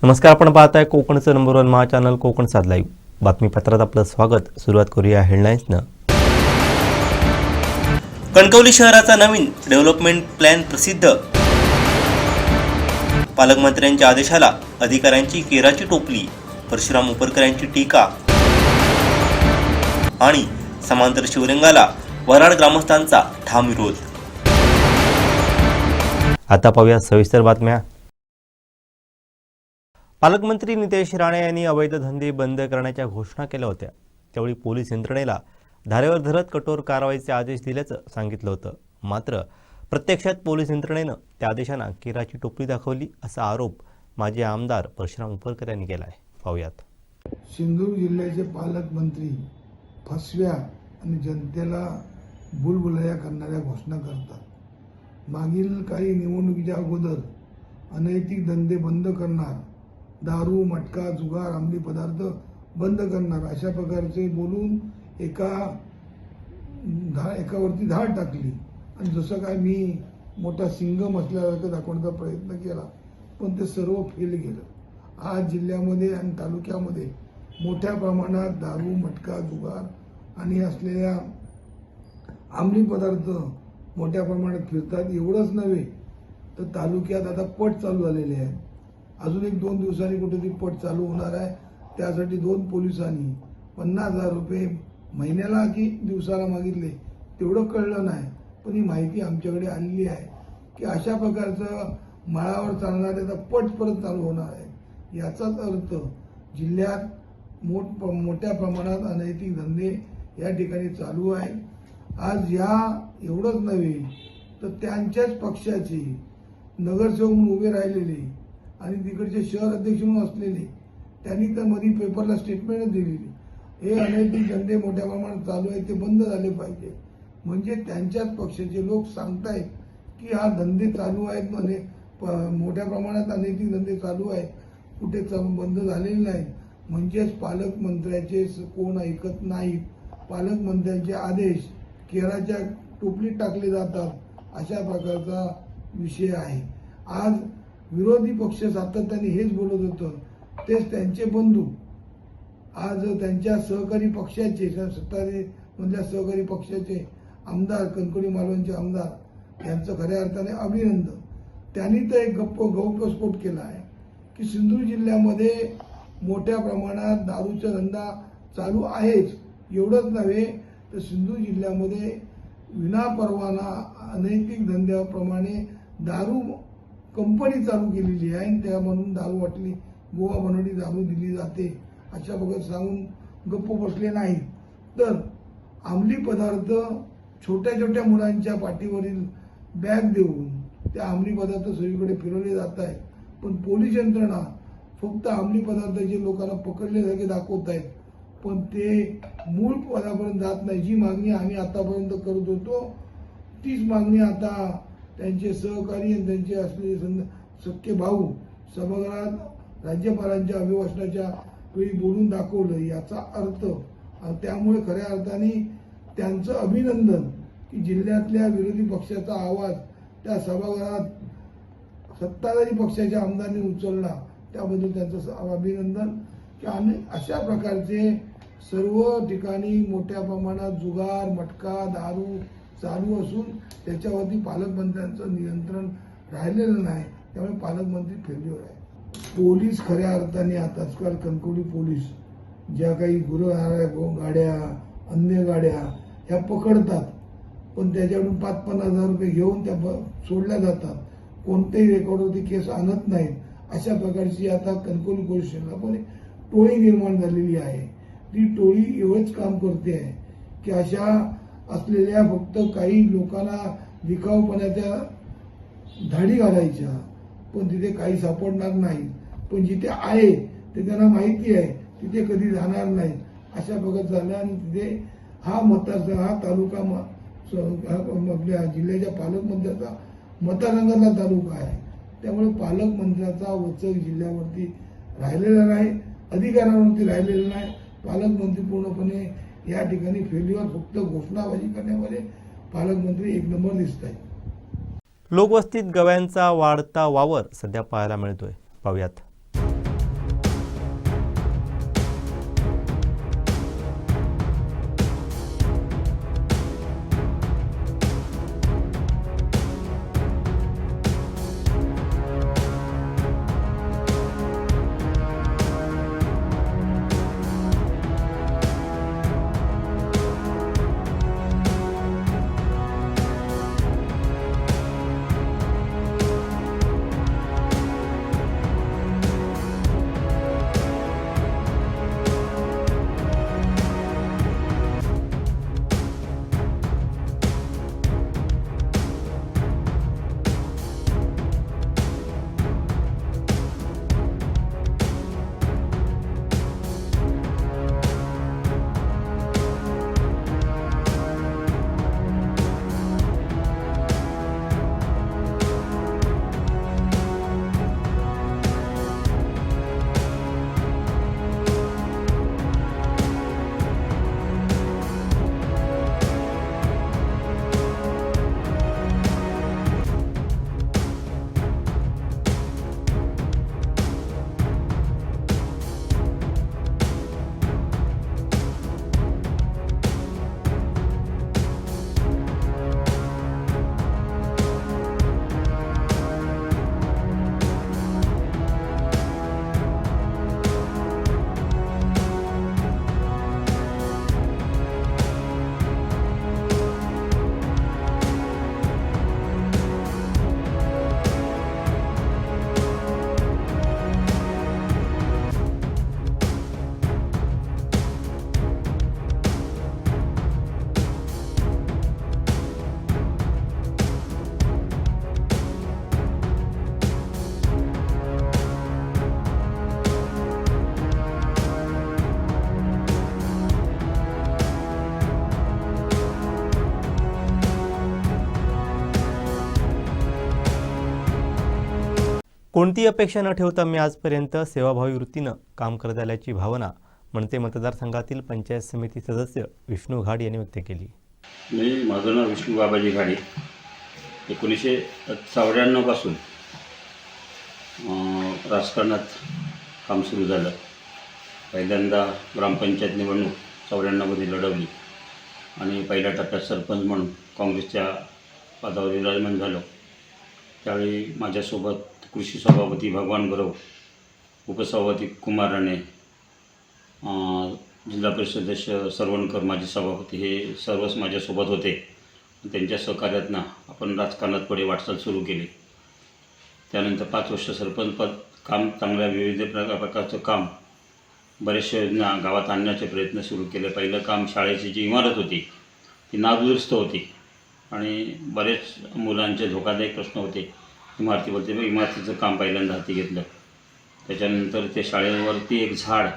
नमस्कार, आपण पाहताय कोकणचं नंबर 1 महा चॅनल कोकण साध लाईव्ह. बातमीपत्रात आपलं स्वागत. सुरुवात करूया हेडलाईन्सनं. कणकवली शहराचा नवीन डेव्हलपमेंट प्लॅन प्रसिद्ध. पालकमंत्र्यांच्या आदेशाला अधिकाऱ्यांची केराची टोपली. परशुराम उपरकर यांची टीका. आणि समांतर शिवलिंगाला वराड ग्रामस्थांचा ठाम विरोध. आता पाहूया सविस्तर बातम्या. पालकमंत्री नितेश राणे यांनी अवैध धंदे बंद करण्याच्या घोषणा केल्या होत्या. त्यावेळी पोलीस यंत्रणेला धारेवर धरत कठोर कारवाईचे आदेश दिल्याचं सांगितलं होतं. मात्र प्रत्यक्षात पोलीस यंत्रणेनं त्या आदेशांना केराची टोपली दाखवली असा आरोप माजी आमदार परशुराम उपरकर यांनी केला आहे. पाहूयात. सिंधुदुर्ग जिल्ह्याचे पालकमंत्री फसव्या आणि जनतेला बुलबुलया करणाऱ्या घोषणा करतात. मागील काही निवडणुकीच्या अगोदर अनैतिक धंदे बंद करणार, दारू, मटका, जुगार, अंमली पदार्थ बंद करणार अशा प्रकारचे बोलून एकावरती धाड टाकली आणि जसं काय मी मोठा सिंगम असल्यासारखं दाखवण्याचा प्रयत्न केला, पण ते सर्व फेल गेलं. आज जिल्ह्यामध्ये आणि तालुक्यामध्ये मोठ्या प्रमाणात दारू, मटका, जुगार आणि असलेल्या अंमली पदार्थ मोठ्या प्रमाणात फिरतात. एवढंच नव्हे तर तालुक्यात आता पट चालू झालेले आहेत. अजून 1-2 दिवसांनी कुठेतरी पट चालू होणार आहे. त्यासाठी 2 पोलिसांनी 50,000 रुपये महिन्याला की दिवसाला मागितले तेवढं कळलं नाही, पण ही माहिती आमच्याकडे आलेली आहे की अशा प्रकारचं माळावर चालणारे आता पट परत चालू होणार आहे. याचाच अर्थ जिल्ह्यात मोठ्या प्रमाणात अनैतिक धंदे या ठिकाणी चालू आहे. आज एवढंच नव्हे तर त्यांच्याच पक्षाचे नगरसेवक म्हणून उभे राहिलेले आणि तिकडचे शहर अध्यक्ष म्हणून असलेले त्यांनी तर मध्ये पेपरला स्टेटमेंटच दिलेली, हे अनैतिक धंदे मोठ्या प्रमाणात चालू आहेत, ते बंद झाले पाहिजे. म्हणजे त्यांच्याच पक्षाचे लोक सांगतायत की हा धंदे चालू आहेत, म्हणजे मोठ्या प्रमाणात अनैतिक धंदे चालू आहेत, कुठे बंद झालेले नाहीत. म्हणजेच पालकमंत्र्याचे कोण ऐकत नाहीत. पालकमंत्र्यांचे आदेश केराच्या टोपलीत टाकले जातात, अशा प्रकारचा विषय आहे. आज विरोधी पक्ष सातत्याने हेच बोलत होतं, तेच त्यांचे बंधू आज त्यांच्या सहकारी पक्षाचे सत्तामधल्या सहकारी पक्षाचे आमदार, कणकवली मालवणचे आमदार यांचं खऱ्या अर्थाने अभिनंदन. त्यांनी तर एक गौप्यस्फोट केला आहे की सिंधुदुर्ग जिल्ह्यामध्ये मोठ्या प्रमाणात दारूचा धंदा चालू आहेच. एवढंच नव्हे तर सिंधुदुर्ग जिल्ह्यामध्ये विनापरवाना अनैतिक धंद्याप्रमाणे दारू कंपनी चालू केलेली आहे आणि त्या म्हणून दारू वाटली, गोवा बनवली दारू दिली जाते अशा प्रकारे सांगून गप्प बसले नाही. तर अंमली पदार्थ छोट्या छोट्या मुलांच्या पाठीवरील बॅग देऊन त्या अंमली पदार्थ सगळीकडे फिरवले जात आहेत. पण पोलीस यंत्रणा फक्त अंमली पदार्थाचे लोकांना पकडल्यासारखे दाखवत आहेत, पण ते मूळ पदापर्यंत जात नाही. जी मागणी आम्ही आतापर्यंत करत होतो तीच मागणी आता त्यांचे सहकारी आणि त्यांचे असलेले सख्खे भाऊ सभागृहात राज्यपालांच्या अभिभाषणाच्या वेळी बोलून दाखवलं. याचा अर्थ त्यामुळे खऱ्या अर्थाने त्यांचं अभिनंदन की जिल्ह्यातल्या विरोधी पक्षाचा आवाज त्या सभागृहात सत्ताधारी पक्षाच्या आमदारांनी उचलला, त्याबद्दल त्यांचं अभिनंदन. की आम्ही अशा प्रकारचे सर्व ठिकाणी मोठ्या प्रमाणात जुगार, मटका, दारू चालू असून त्याच्यावरती पालकमंत्र्यांचं नियंत्रण राहिलेलं नाही. त्यामुळे पालकमंत्री फेल्युअर आहे. पोलीस खऱ्या अर्थाने आजकाल कणकवली पोलीस ज्या काही गुन्हेगार गाड्या, अन्य गाड्या ह्या पकडतात, पण त्याच्याकडून 5-50,000 रुपये घेऊन त्या सोडल्या जातात. कोणत्याही रेकॉर्डवरती केस आणत नाहीत. अशा प्रकारची आता कणकवली पोलीस स्टेशनला पण टोळी निर्माण झालेली आहे. ती टोळी एवढंच काम करते आहे की अशा असलेल्या फक्त काही लोकांना दिखाऊपणाच्या धाडी घालायच्या, पण तिथे काही सापडणार नाही. पण जिथे आहे ते त्यांना माहिती आहे तिथे कधी जाणार नाही. अशा प्रकारे झालं आणि तिथे हा तालुका आपल्या जिल्ह्याच्या पालकमंत्र्याचा मतदारसंघाचा तालुका आहे. त्यामुळे पालकमंत्र्याचा वचक जिल्ह्यावरती राहिलेला नाही, अधिकाऱ्यांवरती राहिलेला नाही. पालकमंत्री पूर्णपणे या ठिकाणी फेल्युअर, फक्त घोषणाबाजी करण्यामध्ये पालकमंत्री 1 नंबर दिसत आहेत. लोकवस्तीत गव्यांचा वाढता वावर सध्या पाहायला मिळतोय. पाहूयात. कोणतीही अपेक्षा न ठेवता मी आजपर्यंत सेवाभावी वृत्तीनं काम करत आल्याची भावना मनसे मतदारसंघातील पंचायत समिती सदस्य विष्णू घाड यांनी व्यक्त केली. माझं नाव विष्णू बाबाजी घाडे. 1994 पासून राजकारणात काम सुरू झालं. पहिल्यांदा ग्रामपंचायत निवडणूक 94मध्ये लढवली आणि पहिल्या टप्प्यात सरपंच म्हणून काँग्रेसच्या पदावर विराजमान झालो. त्यावेळी माझ्यासोबत कृषी सभापती भगवान गरव, उपसभापती कुमार राणे, जिल्हा परिषद सदस्य सरवणकर, माजी सभापती, हे सर्वच माझ्यासोबत होते. त्यांच्या सहकार्यातनं आपण राजकारणात पुढे वाटचाल सुरू केली. त्यानंतर 5 वर्ष सरपंच पद काम, चांगल्या विविध प्रकारचं काम, बरेचशा योजना गावात आणण्याचे प्रयत्न सुरू केले. पहिलं काम शाळेची जी इमारत होती ती नादुरुस्त होती आणि बरेच मुलांचे धोकादायक प्रश्न होते इमारतीचं काम पहिल्यांदा हाती घेतलं. त्याच्यानंतर ते शाळेवरती एक झाड,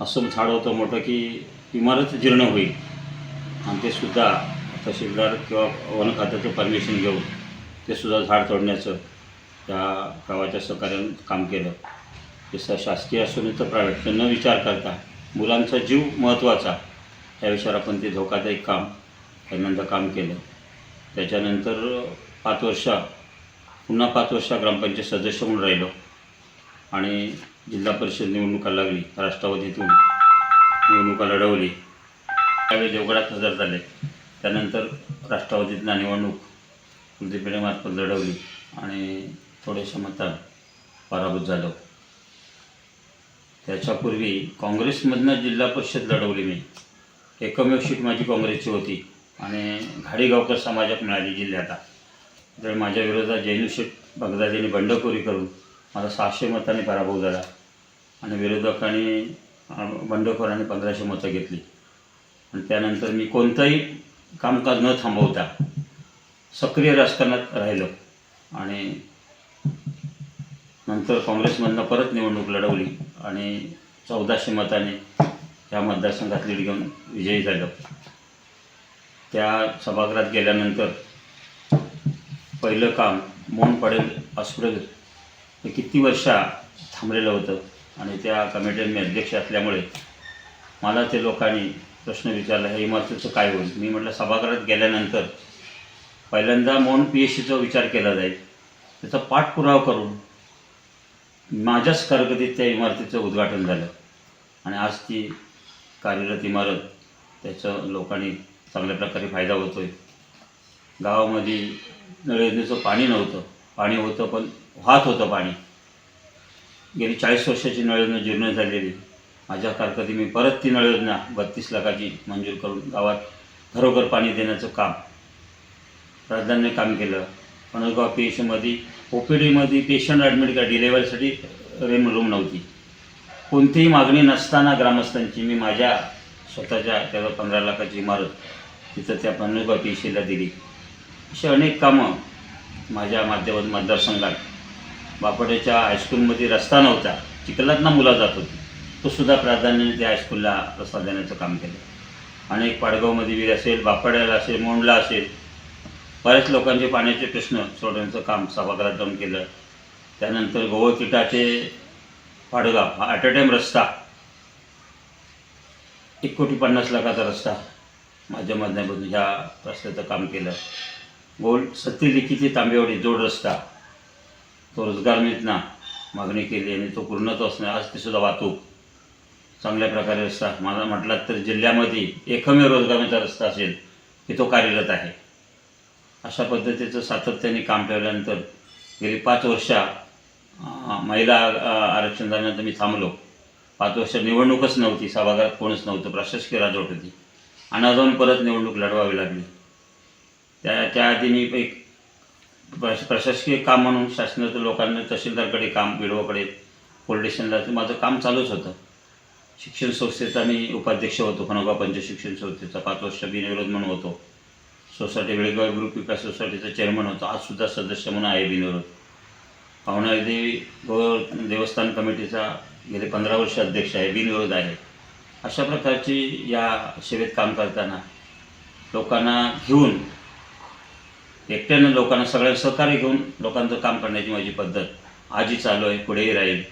असं झाड होतं मोठं की इमारत जीर्ण होईल, आणि ते सुद्धा तहसीलदार किंवा वन खात्याचं परमिशन घेऊन ते सुद्धा झाड तोडण्याचं त्या गावाच्या सहकार्यानं काम केलं. ते शासकीय असून तर प्रायव्हेट न विचार करता मुलांचा जीव महत्त्वाचा या विषयावर आपण ते धोकादायक काम पहिल्यांदा काम केलं. त्याच्यानंतर 5 वर्ष पुन्हा 5 वर्ष ग्रामपंचायत सदस्य म्हणून राहिलो आणि जिल्हा परिषद निवडणुका लागली. राष्ट्रवादीतून निवडणुका लढवली. त्यावेळी देवगडात हजर झाले. त्यानंतर राष्ट्रवादीतला निवडणूक कुलदीपेढेमार्फत लढवली आणि थोडेशा मतात पराभूत झालो. त्याच्यापूर्वी काँग्रेसमधनं जिल्हा परिषद लढवली मी. एकमेव सीट माझी काँग्रेसची होती आणि घाडीगावकर समाजात मिळाली जिल्ह्यात. तर माझ्या विरोधात जैनुशेठ बगदादींनी बंडखोरी करून मला 600 मतांनी पराभव झाला आणि विरोधकांनी बंडखोरांनी 1500 मतं घेतली. आणि त्यानंतर मी कोणतंही कामकाज न थांबवता सक्रिय राजकारणात राहिलो आणि नंतर काँग्रेसमधनं परत निवडणूक लढवली आणि 1400 मताने त्या मतदारसंघात लीड घेऊन विजयी झालो. त्या सभागृहात गेल्यानंतर पहिलं काम मौन पडेल हॉस्पिटल हे किती वर्षा थांबलेलं होतं आणि त्या कमिटीत मी अध्यक्ष असल्यामुळे मला ते लोकांनी प्रश्न विचारला, हे इमारतीचं काय होईल. मी म्हटलं सभागृहात गेल्यानंतर पहिल्यांदा मौन PSCचा विचार केला जाईल, त्याचा पाठपुरावा करून माझ्याच कारकिर्दीत त्या इमारतीचं उद्घाटन झालं आणि आज ती कार्यरत इमारत, त्याचं लोकांनी चांगल्या प्रकारे फायदा होतो आहे. गावामध्ये नळ योजनेचं पाणी नव्हतं, पाणी होतं पण वाहत होतं पाणी. गेली 40 वर्षाची नळ योजना जीर्ण झालेली. माझ्या कारकिर्दीत मी परत ती नळ योजना 32 लाखाची मंजूर करून गावात घरोघर पाणी देण्याचं काम प्राधान्य काम केलं. पणसगाव PSCमध्ये OPDमध्ये पेशंट ॲडमिट का डिलेवरीसाठी रूम नव्हती. कोणतीही मागणी नसताना ग्रामस्थांची मी माझ्या स्वतःच्या त्याला 15 लाखाची इमारत तिथं त्या पणसगाव PSCला दिली. अशी अनेक कामं माझ्या माध्यमातून मतदारसंघात. बापड्याच्या हायस्कूलमध्ये रस्ता नव्हता, चिखलातनं मुलं जात होती, तो सुद्धा प्राधान्याने त्या हायस्कूलला रस्ता देण्याचं काम केलं. अनेक पाडगावमध्ये विहीर असेल, बापड्याला असेल, मोंडला असेल, बऱ्याच लोकांचे पाण्याचे प्रश्न सोडवण्याचं काम सभागृहात जाऊन केलं. त्यानंतर गोवळकिटाचे पाडगाव हा ॲट अ टाईम रस्ता 1,50,00,000 रस्ता माझ्या माध्यमातून ह्या रस्त्याचं काम केलं. सत्यलिखी ते तांबेवाडी जोड रस्ता, तो रोजगार मिळतना मागणी केली आणि तो पूर्णत्व असणार. आज ते सुद्धा वाहतूक चांगल्या प्रकारे रस्ता मला म्हटलात तर जिल्ह्यामध्ये एकमेव रोजगार मिळता रस्ता असेल की तो कार्यरत आहे. अशा पद्धतीचं सातत्याने काम ठेवल्यानंतर गेली 5 वर्ष महिला आरक्षण झाल्यानंतर मी थांबलो. 5 वर्ष निवडणूकच नव्हती, सभागृहात कोणच नव्हतं, प्रशासकीय राजवट होती. अनाजाऊन परत निवडणूक लढवावी लागली. त्याआधी मी एक प्रशासकीय काम म्हणून शासनाच्या लोकांना तहसीलदारकडे काम, BDOकडे, पोलीस स्टेशनला माझं काम चालूच होतं. शिक्षण संस्थेचा मी उपाध्यक्ष होतो, पणसगाव पंचायत शिक्षण संस्थेचा 5 वर्ष बिनविरोध म्हणून होतो. सोसायटी वेळगाव ग्रुप विकास सोसायटीचा चेअरमन होतो, आजसुद्धा सदस्य म्हणून आहे बिनविरोध. पावनादेवी देवस्थान कमिटीचा गेले 15 वर्ष अध्यक्ष आहे, बिनविरोध आहे. अशा प्रकारची या सेवेत काम करताना लोकांना घेऊन, एकट्यानं लोकांना सगळ्यांना सहकार्य घेऊन लोकांचं काम करण्याची माझी पद्धत आजही चालू आहे, पुढेही राहील.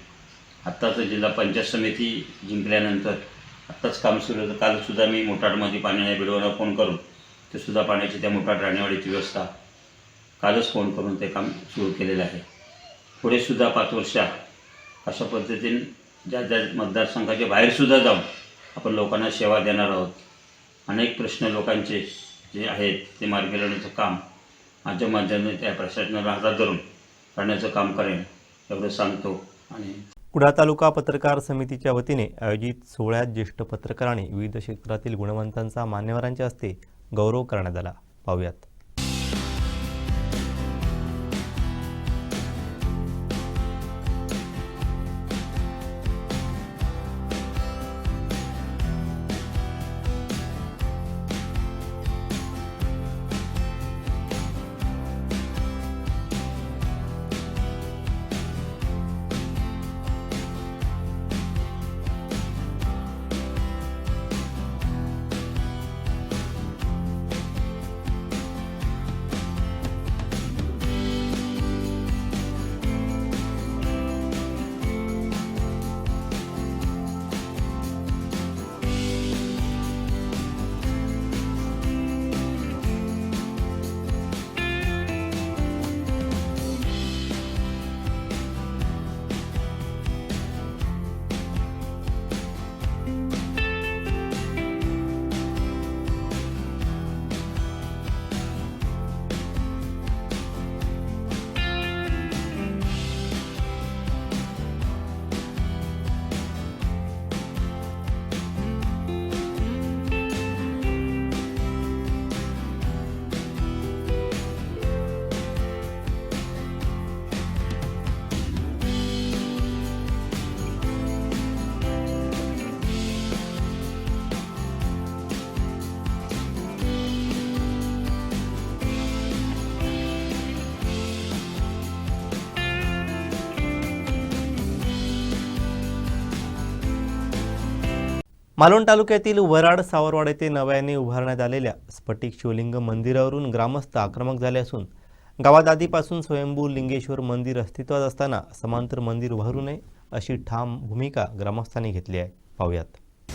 आत्ताच जिल्हा पंचायत समिती जिंकल्यानंतर आत्ताच काम सुरू होतं. कालसुद्धा मी मोटाडमध्ये पाण्याने बिडवांना फोन करून ते सुद्धा पाण्याची त्या मोटाड राणेवाडीची व्यवस्था कालच फोन करून ते काम सुरू केलेलं आहे. पुढेसुद्धा 5 वर्ष अशा पद्धतीने ज्या मतदारसंघाच्या बाहेरसुद्धा जाऊन आपण लोकांना सेवा देणार आहोत. अनेक प्रश्न लोकांचे जे आहेत ते मार्गी लावण्याचं काम माझ्या माध्यमाने त्या प्रशासनाला हातात धरून करण्याचं काम करेन एवढं सांगतो. आणि कुडाळ तालुका पत्रकार समितीच्या वतीने आयोजित सोहळ्यात ज्येष्ठ पत्रकार आणि विविध क्षेत्रातील गुणवंतांचा मान्यवरांच्या हस्ते गौरव करण्यात आला. पाहूयात. मालवण तालुक्यातील वराड सावरवाड येथे नव्याने उभारण्यात आलेल्या स्फटिक शिवलिंग मंदिरावरून ग्रामस्थ आक्रमक झाले असून गावात आधीपासून स्वयंभू लिंगेश्वर मंदिर अस्तित्वात असताना समांतर मंदिर उभारू नये अशी ठाम भूमिका ग्रामस्थांनी घेतली आहे. पाहूयात.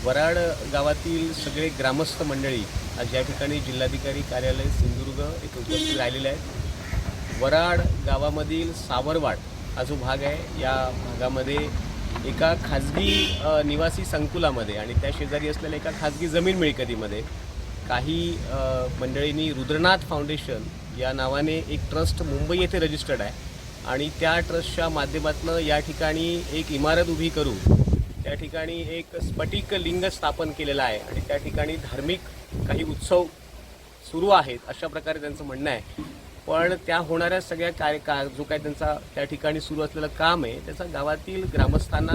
वराड गावातील सगळे ग्रामस्थ मंडळी आज या ठिकाणी जिल्हाधिकारी कार्यालय सिंधुदुर्ग येथे उपस्थित राहिलेले आहेत. वराड गावामधील सावरवाड हा जो भाग आहे या भागामध्ये एका खाजगी निवासी संकुलामध्ये आणि त्या शेजारी असलेल्या एका खाजगी जमीन मिळकतीमध्ये काही मंडळींनी रुद्रनाथ फाउंडेशन या नावाने एक ट्रस्ट मुंबई येथे रजिस्टर्ड आहे आणि त्या ट्रस्टच्या माध्यमातून या ठिकाणी एक इमारत उभी करून त्या ठिकाणी एक स्फटिक लिंग स्थापन केलेलं आहे आणि त्या ठिकाणी धार्मिक काही उत्सव सुरू आहेत अशा प्रकारे त्यांचं म्हणणं आहे. पण त्या होणाऱ्या सगळ्या जो काय त्यांचा त्या ठिकाणी सुरू असलेलं काम आहे त्याचा गावातील ग्रामस्थांना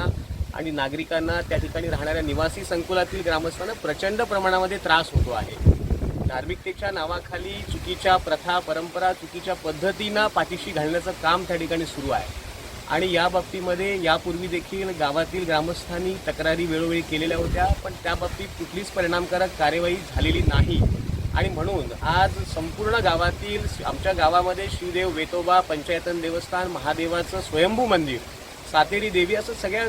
आणि नागरिकांना त्या ठिकाणी राहणाऱ्या निवासी संकुलातील ग्रामस्थांना प्रचंड प्रमाणामध्ये त्रास होतो आहे. धार्मिकतेच्या नावाखाली चुकीच्या प्रथा परंपरा चुकीच्या पद्धतीनं पाठीशी घालण्याचं काम त्या ठिकाणी सुरू आहे आणि या बाबतीमध्ये यापूर्वी देखील गावातील ग्रामस्थांनी तक्रारी वेळोवेळी केलेल्या होत्या पण त्या बाबतीत कुठलीच परिणामकारक कार्यवाही झालेली नाही आणि म्हणून आज संपूर्ण गावातील आमच्या गावामध्ये शिवदेव वेतोबा पंचायतन देवस्थान महादेवाचं स्वयंभू मंदिर सातेरी देवी असं सगळ्या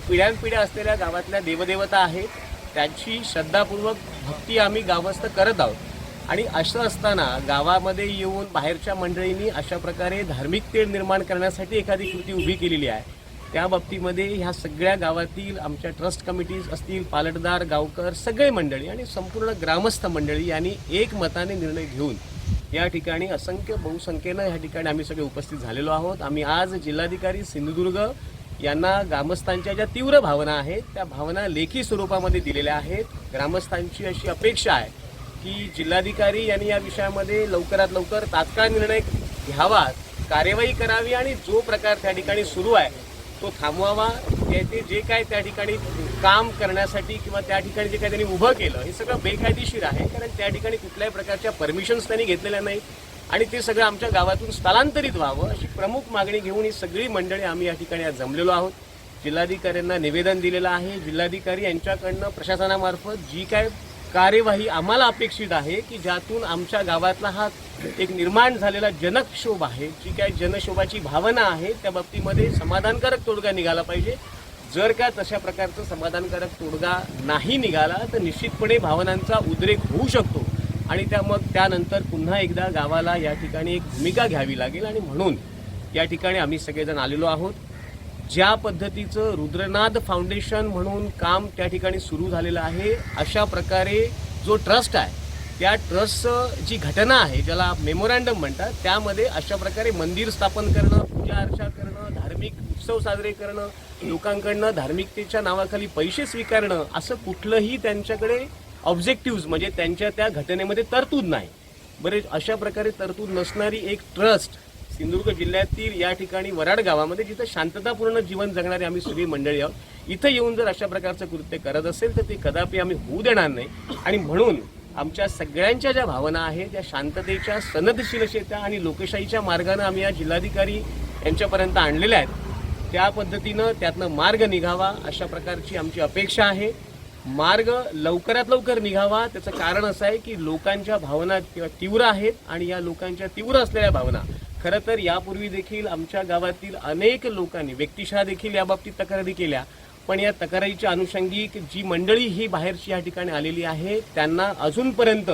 पिढ्यानपिढ्या असलेल्या गावातल्या देवदेवता आहेत त्यांची श्रद्धापूर्वक भक्ती आम्ही गावस्थ करत आहोत आणि असं असताना गावामध्ये येऊन बाहेरच्या मंडळींनी अशा प्रकारे धार्मिक तेढ निर्माण करण्यासाठी एखादी कृती उभी केलेली आहे. त्या बाबतीमध्ये ह्या सगळ्या गावातील आमच्या ट्रस्ट कमिटीज असतील पालटदार गावकर सगळे मंडळी आणि संपूर्ण ग्रामस्थ मंडळी यांनी एकमताने निर्णय घेऊन या ठिकाणी असंख्य बहुसंख्येनं या ठिकाणी आम्ही सगळे उपस्थित झालेलो आहोत. आम्ही आज जिल्हाधिकारी सिंधुदुर्ग यांना ग्रामस्थांच्या ज्या तीव्र भावना आहेत त्या भावना लेखी स्वरूपामध्ये दिलेल्या आहेत. ग्रामस्थांची अशी अपेक्षा आहे की जिल्हाधिकारी यांनी या विषयामध्ये लवकरात लवकर तात्काळ निर्णय घ्यावा कार्यवाही करावी आणि जो प्रकार त्या ठिकाणी सुरू आहे तो थांबवावा. ते जे काय त्या ठिकाणी काम करण्यासाठी किंवा त्या ठिकाणी जे काय त्यांनी उभं केलं हे सगळं बेकायदेशीर आहे कारण त्या ठिकाणी कुठल्याही प्रकारच्या परमिशन्स त्यांनी घेतलेल्या नाहीत आणि ते सगळं आमच्या गावातून स्थलांतरित व्हावं अशी प्रमुख मागणी घेऊन ही सगळी मंडळी आम्ही या ठिकाणी आज जमलेलो आहोत. जिल्हाधिकाऱ्यांना निवेदन दिलेलं आहे. जिल्हाधिकारी यांच्याकडनं प्रशासनामार्फत जी काय कार्यवाही आम्हाला अपेक्षित आहे की ज्यातून आमच्या गावातला हा एक निर्माण झालेला जनक्षोभ आहे, जी काय जनक्षोभाची भावना आहे, त्या बाबतीमध्ये समाधानकारक तोडगा निघाला पाहिजे. जर का तशा प्रकारचं समाधानकारक तोडगा नाही निघाला तर निश्चितपणे भावनांचा उद्रेक होऊ शकतो आणि त्यानंतर पुन्हा एकदा गावाला या ठिकाणी एक भूमिका घ्यावी लागेल. आणि म्हणून या ठिकाणी आम्ही सगळेजण आलेलो आहोत. ज्या पद्धतीचं रुद्रनाथ फाउंडेशन म्हणून काम त्या ठिकाणी सुरू झालेलं आहे, अशा प्रकारे जो ट्रस्ट आहे त्या ट्रस्टचं जी घटना आहे, ज्याला मेमोरँडम म्हणतात, त्यामध्ये अशा प्रकारे मंदिर स्थापन करणं, पूजा अर्चा करणं, धार्मिक उत्सव साजरे करणं, लोकांकडनं धार्मिकतेच्या नावाखाली पैसे स्वीकारणं, असं कुठलंही त्यांच्याकडे ऑब्जेक्टिव्ह म्हणजे त्यांच्या त्या घटनेमध्ये तरतूद नाही. बरे अशा प्रकारे तरतूद नसणारी एक ट्रस्ट सिंधुदुर्ग जिल्ह्यातील या ठिकाणी वराड गावामध्ये, जिथं शांततापूर्ण जीवन जगणारी आम्ही सगळी मंडळी आहोत, इथं येऊन जर अशा प्रकारचं कृत्य करत असेल तर ते कदापि आम्ही होऊ देणार नाही. आणि म्हणून आमच्या सगळ्यांच्या ज्या भावना आहेत त्या शांततेच्या, सनदशीलतेच्या आणि लोकशाहीच्या मार्गानं आम्ही या जिल्हाधिकारी यांच्यापर्यंत आणलेल्या आहेत. त्या पद्धतीनं त्यातनं मार्ग निघावा अशा प्रकारची आमची अपेक्षा आहे. मार्ग लवकरात लवकर निघावा. त्याचं कारण असं आहे की लोकांच्या भावना तीव्र आहेत आणि या लोकांच्या तीव्र असलेल्या भावना खरं तर यापूर्वी देखील आमच्या गावातील अनेक लोकांनी व्यक्तिशः देखील याबाबतीत तक्रारी केल्या, पण या तक्रारीच्या अनुषंगिक जी मंडळी ही बाहेरची या ठिकाणी आलेली आहे त्यांना अजूनपर्यंत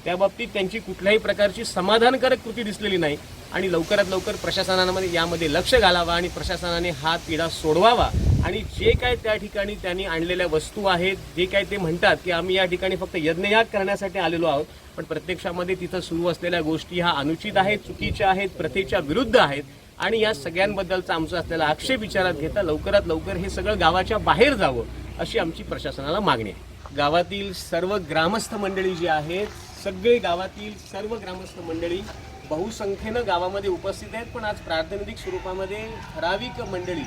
त्याबाबतीत त्यांची कुठल्याही प्रकारची समाधानकारक कृती दिसलेली नाही. आणि लवकरात लवकर प्रशासनामध्ये यामध्ये लक्ष घालावा आणि प्रशासनाने हा तिढा सोडवावा. आणि जे काय त्या ठिकाणी त्यांनी आणलेल्या वस्तू आहेत, जे काय ते म्हणतात की आम्ही या ठिकाणी फक्त यज्ञयाग करण्यासाठी आलेलो आहोत, पण प्रत्यक्षामध्ये तिथं सुरू असलेल्या गोष्टी ह्या अनुचित आहेत, चुकीच्या आहेत, प्रथेच्या विरुद्ध आहेत. आणि या सगळ्यांबद्दलचा आमचा असलेला आक्षेप विचारात घेता लवकरात लवकर हे सगळं गावाच्या बाहेर जावं अशी आमची प्रशासनाला मागणी आहे. गावातील सर्व ग्रामस्थ मंडळी जी आहेत, सगळे गावातील सर्व ग्रामस्थ मंडळी बहुसंख्येनं गावामध्ये उपस्थित आहेत, पण आज प्रातिनिधिक स्वरूपामध्ये ठराविक मंडळी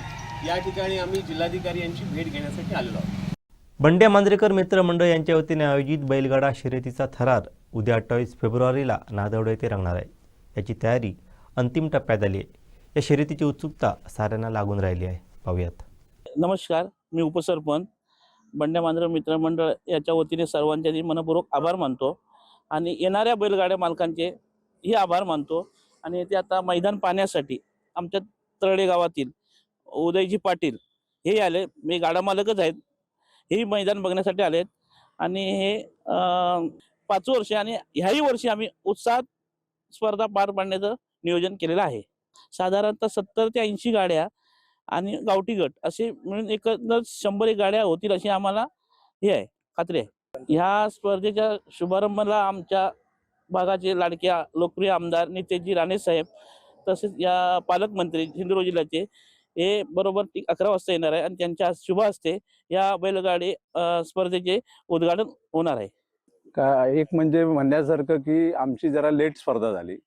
या ठिकाणी आम्ही जिल्हाधिकारी यांची भेट घेण्यासाठी आलेलो आहोत. बंड्या मांजरेकर मित्र मंडळ यांच्या वतीने आयोजित बैलगाडा शर्यतीचा थरार उद्या 28 फेब्रुवारीला नादवडे येथे रंगणार आहे. याची तयारी अंतिम टप्प्यात आली आहे. या शर्यतीची उत्सुकता साऱ्यांना लागून राहिली आहे. पाहूयात. नमस्कार, मी उपसरपंच बंड्या मांजरेकर मित्र मंडळ याच्या वतीने सर्वांचे मनपूर्वक आभार मानतो आणि येणाऱ्या बैलगाड्या मालकांचे ही आभार मानतो. आणि ते आता मैदान पाहण्यासाठी आमच्या तरडे गावातील उदयजी पाटील हे आले, मी गाडा मालकच आहेत, हेही मैदान बघण्यासाठी आलेत. आणि हे 5 वर्ष आणि ह्याही वर्षी आम्ही उत्साहात स्पर्धा पार पाडण्याचं नियोजन केलेलं आहे. साधारणतः 70 ते 80 गाड्या आणि गावठी गट असे मिळून एकंदर 100 गाड्या होतील अशी आम्हाला हे आहे, खात्री आहे. ह्या स्पर्धेच्या शुभारंभाला आमच्या भागाचे लाडक्या लोकप्रिय आमदार नितेशजी राणे साहेब तसेच या पालकमंत्री सिंधुदुर्ग जिल्ह्याचे हे बरोबर 11 वाजता येणार आहे आणि त्यांच्या शुभ हस्ते या बैलगाडी स्पर्धेचे उद्घाटन होणार आहे. एक म्हणजे म्हणण्यासारखं की आमची जरा लेट स्पर्धा झाली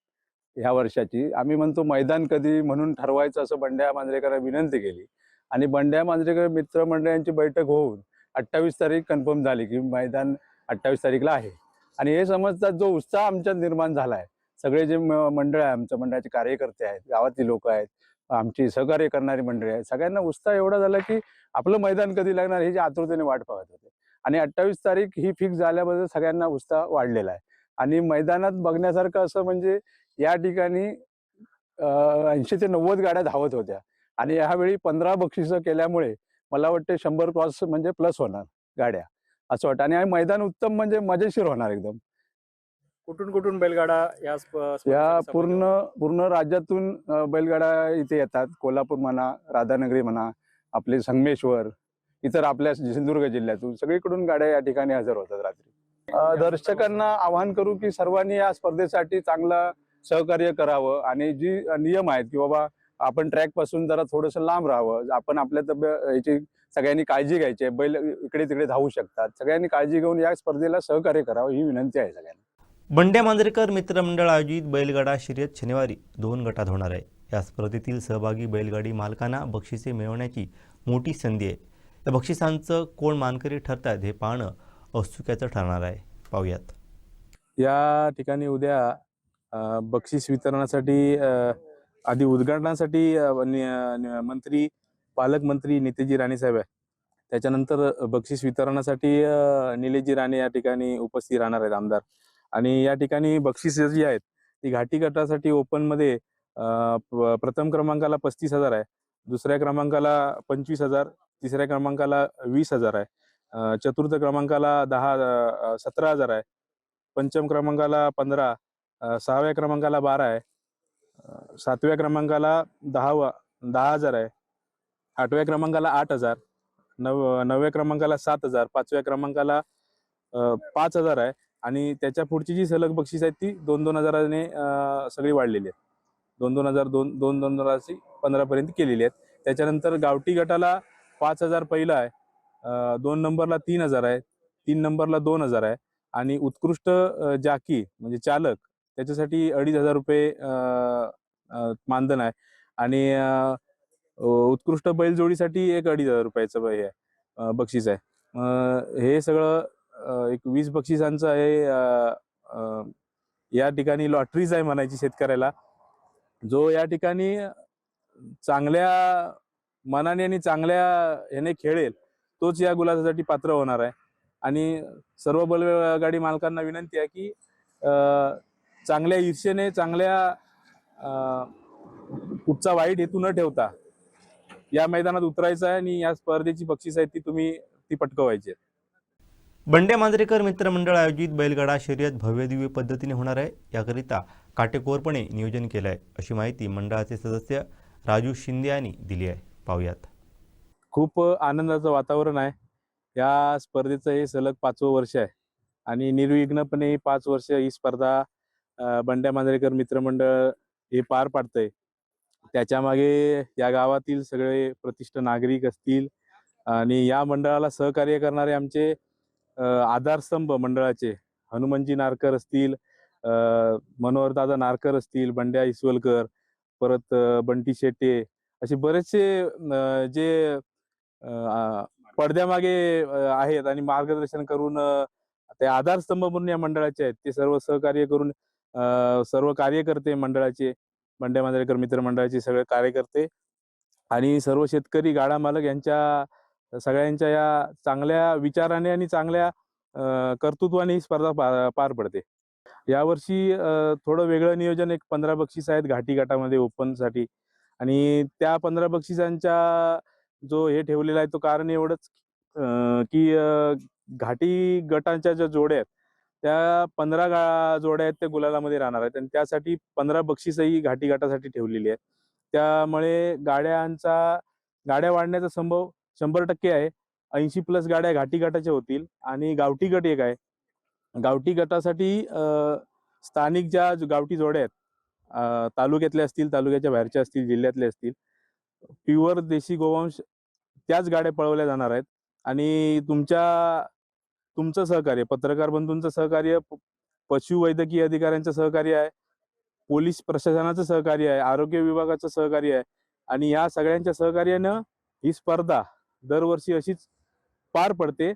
ह्या वर्षाची. आम्ही म्हणतो मैदान कधी म्हणून ठरवायचं असं बंड्या मांजरेकरांना विनंती केली आणि बंड्या मांजरेकर मित्रमंडळांची बैठक होऊन 28 तारीख कन्फर्म झाली की मैदान 28 तारीखला आहे. आणि हे समजतात जो उत्साह आमच्यात निर्माण झाला आहे, सगळे जे मंडळ आहे, आमच्या मंडळाचे कार्यकर्ते आहेत, गावातील लोक आहेत, आमची सहकार्य करणारी मंडळी आहेत, सगळ्यांना उत्साह एवढा झाला की आपलं मैदान कधी लागणार हे जे आतुरतेने वाट पाहत होते. आणि 28 तारीख ही फिक्स झाल्याबद्दल सगळ्यांना उत्साह वाढलेला आहे. आणि मैदानात बघण्यासारखं असं म्हणजे या ठिकाणी 80 ते 90 गाड्या धावत होत्या आणि यावेळी 15 बक्षिसं केल्यामुळे मला वाटते 100 क्रॉस म्हणजे प्लस होणार गाड्या असं वाटतं. आणि मैदान उत्तम म्हणजे मजेशीर होणार एकदम. कुठून बैलगाडा या पूर्ण राज्यातून बैलगाडा इथे येतात. कोल्हापूर म्हणा, राधानगरी म्हणा, आपले संगमेश्वर, इतर आपल्या सिंधुदुर्ग जिल्ह्यातून सगळीकडून गाड्या या ठिकाणी हजर होतात रात्री. दर्शकांना आवाहन करू की सर्वांनी या स्पर्धेसाठी चांगलं सहकार्य करावं आणि जी नियम आहेत की बाबा आपण ट्रॅक पासून जरा थोडंसं लांब राहावं, आपण आपल्या याची सगळ्यांनी काळजी घ्यायची आहे. बैल इकडे तिकडे धावू शकतात, सगळ्यांनी काळजी घेऊन या स्पर्धेला सहकार्य करावं ही विनंती आहे सगळ्यांना. बंड्या मांजरेकर मित्रमंडळ आयोजित बैलगाडा शर्यत शनिवारी 2 गटात होणार आहे. या स्पर्धेतील सहभागी बैलगाडी मालकांना बक्षिसे मिळवण्याची मोठी संधी आहे. या बक्षिसांचं कोण मानकरी ठरतात हे पाहणं औत्सुक्याचं ठरणार आहे. पाहूयात. या ठिकाणी उद्या बक्षीस वितरणासाठी आधी उद्घाटनासाठी मंत्री पालकमंत्री नितेशजी राणे साहेब आहे. त्याच्यानंतर बक्षीस वितरणासाठी निलेशजी राणे या ठिकाणी उपस्थित राहणार आहेत आमदार. आणि या ठिकाणी बक्षिसे जी आहेत ती घाटी गटासाठी ओपनमध्ये प्रथम क्रमांकाला 35,000 आहे, दुसऱ्या क्रमांकाला 25,000, तिसऱ्या क्रमांकाला 20,000 आहे, चतुर्थ क्रमांकाला 17,000 आहे, पंचम क्रमांकाला 15, सहाव्या क्रमांकाला 12 आहे, सातव्या क्रमांकाला 10,000 आहे, आठव्या क्रमांकाला 8,000, नवव्या क्रमांकाला 7,000, पाचव्या क्रमांकाला 5,000 आहे आणि त्याच्या पुढची जी सलग बक्षीस आहेत ती 2-2 हजाराने सगळी वाढलेली आहेत. 2-2 हजार 2-2 हजाराची 15 पर्यंत केलेली आहेत. त्याच्यानंतर गावठी गटाला 5,000 पहिला आहे, 2 नंबरला 3,000 आहे, 3 नंबरला 2,000 आहे आणि उत्कृष्ट जाकी म्हणजे चालक त्याच्यासाठी 2,500 रुपये मानधन आहे आणि उत्कृष्ट बैलजोडीसाठी एक 2,500 रुपयाचं हे आहे, बक्षीस आहे. हे सगळं एक 20 बक्षिसांचं आहे. या ठिकाणी लॉटरीज आहे म्हणायची शेतकऱ्याला. जो या ठिकाणी चांगल्या मनाने आणि चांगल्या ह्याने खेळेल तोच या गुलाबासाठी पात्र होणार आहे. आणि सर्व बैलगाडी मालकांना विनंती आहे की चांगल्या ईर्षेने, चांगल्या कुठचा वाईट हेतू न ठेवता या मैदानात उतरायचं आहे आणि या स्पर्धेची बक्षीस आहे ती पटकवायची आहे. बंड्या मांजरेकर मित्रमंडळ आयोजित बैलगाडा शर्यत भव्यदिव्य पद्धतीने होणार आहे. याकरिता काटेकोरपणे नियोजन केलं आहे, अशी माहिती मंडळाचे सदस्य राजू शिंदे यांनी दिली आहे. पाहूयात. खूप आनंदाचं वातावरण आहे. या स्पर्धेचं हे सलग 5वं वर्ष आहे आणि निर्विघ्नपणे 5 वर्ष ही स्पर्धा बंड्या मांजरेकर मित्रमंडळ हे पार पाडतंय. त्याच्या मागे या गावातील सगळे प्रतिष्ठ नागरिक असतील आणि या मंडळाला सहकार्य करणारे आमचे आधारस्तंभ मंडळाचे हनुमंतजी नारकर असतील, मनोहरदादा नारकर असतील, बंड्या इसवलकर, परत बंटी शेट्टे, असे बरेचसे जे पडद्यामागे आहेत आणि मार्गदर्शन करून ते आधारस्तंभ म्हणून या मंडळाचे आहेत. ते सर्व सहकार्य करून सर्व कार्यकर्ते मंडळाचे, बंड्या मांजरेकर मित्रमंडळाचे सगळे कार्यकर्ते आणि सर्व शेतकरी, गाडा मालक यांच्या सगळ्यांच्या या चांगल्या विचाराने आणि चांगल्या कर्तृत्वाने ही स्पर्धा पार पडते. यावर्षी थोडं वेगळं नियोजन, एक 15 बक्षीस आहेत घाटी गटामध्ये ओपनसाठी आणि त्या 15 बक्षिसांचा जो हे ठेवलेला आहे तो कारण एवढंच की घाटी गटांच्या ज्या जोड्या आहेत त्या 15 जोड्या आहेत त्या गुलालामध्ये राहणार आहेत आणि त्यासाठी 15 बक्षीसही घाटी गटासाठी ठेवलेली आहेत. त्यामुळे गाड्या वाढण्याचा संभव 100% आहे. 80+ गाड्या घाटी गटाच्या होतील आणि गावठी गट एक आहे. गावठी गटासाठी स्थानिक ज्या गावठी जोड्या आहेत, तालुक्यातल्या असतील, तालुक्याच्या बाहेरच्या असतील, जिल्ह्यातल्या असतील, प्युअर देशी गोवंश त्याच गाड्या पळवल्या जाणार आहेत. आणि तुमचं सहकार्य, पत्रकार बंधूंचं सहकार्य, पशुवैद्यकीय अधिकाऱ्यांचं सहकार्य आहे, पोलीस प्रशासनाचं सहकार्य आहे, आरोग्य विभागाचं सहकार्य आहे आणि या सगळ्यांच्या सहकार्यानं ही स्पर्धा दरवर्षी अशीच पार पडते.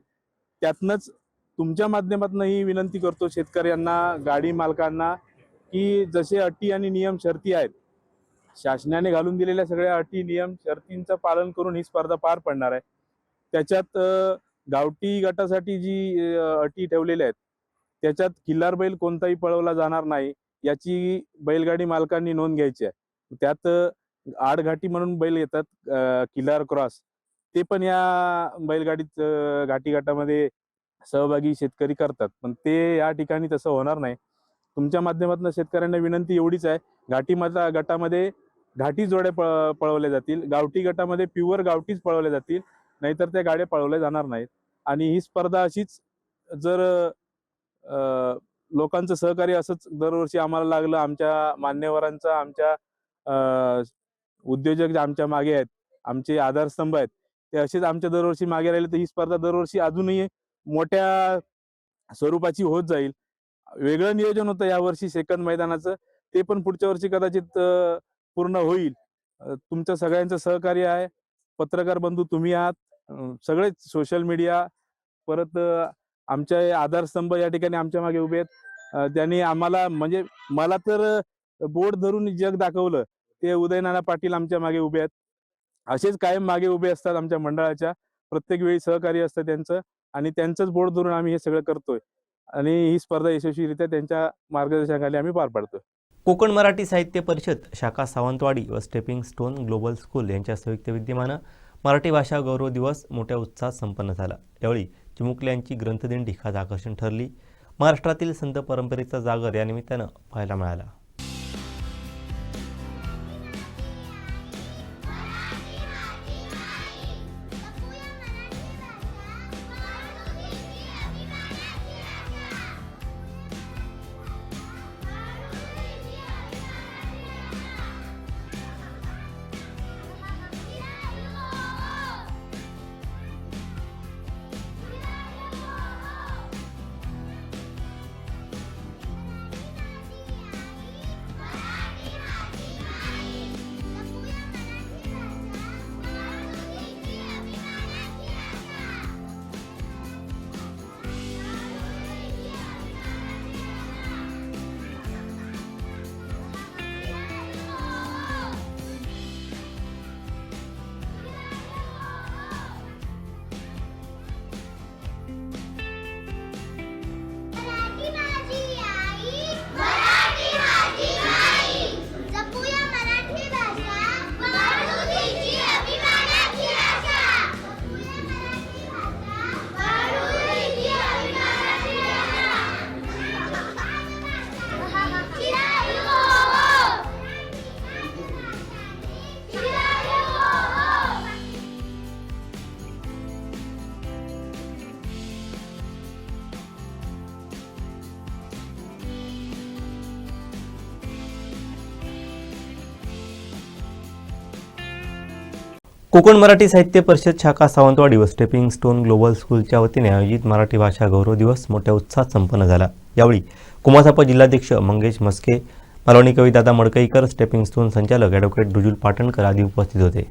त्यातनंच तुमच्या माध्यमातून ही विनंती करतो शेतकऱ्यांना, गाडी मालकांना, की जसे अटी आणि नियम शर्ती आहेत, शासनाने घालून दिलेल्या सगळ्या अटी नियम शर्तींचं पालन करून ही स्पर्धा पार पडणार आहे. त्याच्यात गावठी गटासाठी जी अटी ठेवलेल्या आहेत त्याच्यात किल्लार बैल कोणताही पळवला जाणार नाही याची बैलगाडी मालकांनी नोंद घ्यायची आहे. त्यात आडघाटी म्हणून बैल येतात, किल्लार क्रॉस, ते पण या बैलगाडीत घाटी गटामध्ये सहभागी शेतकरी करतात, पण ते या ठिकाणी तसं होणार नाही. तुमच्या माध्यमातून शेतकऱ्यांना विनंती एवढीच आहे, गटामध्ये घाटी जोड्या पळवल्या जातील, गावठी गटामध्ये प्युअर गावठीच पळवल्या जातील, नाहीतर त्या गाड्या पळवल्या जाणार नाहीत. आणि ही स्पर्धा अशीच जर लोकांचं सहकार्य असंच दरवर्षी आम्हाला लागलं, आमच्या मान्यवरांचं, आमच्या उद्योजक जे आमच्या मागे आहेत, आमचे आधारस्तंभ आहेत, ते असेच आमच्या दरवर्षी मागे राहिले तर ही स्पर्धा दरवर्षी अजूनही मोठ्या स्वरूपाची होत जाईल. वेगळं नियोजन होतं यावर्षी सेकंद मैदानाचं, ते पण पुढच्या वर्षी कदाचित पूर्ण होईल. तुमचं सगळ्यांचं सहकार्य आहे. पत्रकार बंधू तुम्ही आहात, सगळेच सोशल मीडिया, परत आमचे आधारस्तंभ या ठिकाणी आमच्या मागे उभे आहेत. त्यांनी आम्हाला, म्हणजे मला तर बोट धरून जग दाखवलं ते उदयनाना पाटील आमच्या मागे उभे आहेत. असेच कायम मागे उभे असतात आमच्या मंडळाच्या, प्रत्येक वेळी सहकार्य असतं त्यांचं आणि त्यांचंच बोट धरून आम्ही हे सगळं करतोय आणि ही स्पर्धा यशस्वीरित्या त्यांच्या मार्गदर्शनाखाली आम्ही पार पाडतोय. कोकण मराठी साहित्य परिषद शाखा सावंतवाडी व स्टेपिंग स्टोन ग्लोबल स्कूल यांच्या संयुक्त विद्यमानं मराठी भाषा गौरव दिवस मोठ्या उत्साहात संपन्न झाला. यावेळी चिमुकले यांची ग्रंथदिंडी खास आकर्षण ठरली. महाराष्ट्रातील संत परंपरेचा जागर या निमित्तानं पाहायला मिळाला. कोकण मराठी साहित्य परिषद शाखा सावंतवाडी व स्टेपिंग स्टोन ग्लोबल स्कूलच्या वतीने आयोजित मराठी भाषा गौरव दिवस मोठ्या उत्साहात संपन्न झाला. यावेळी कुमासाप जिल्हाध्यक्ष मंगेश मस्के, मालवणी कवी दादा मडकईकर, स्टेपिंग स्टोन संचालक ॲडव्होकेट दुजुल पाटणकर आदी उपस्थित होते.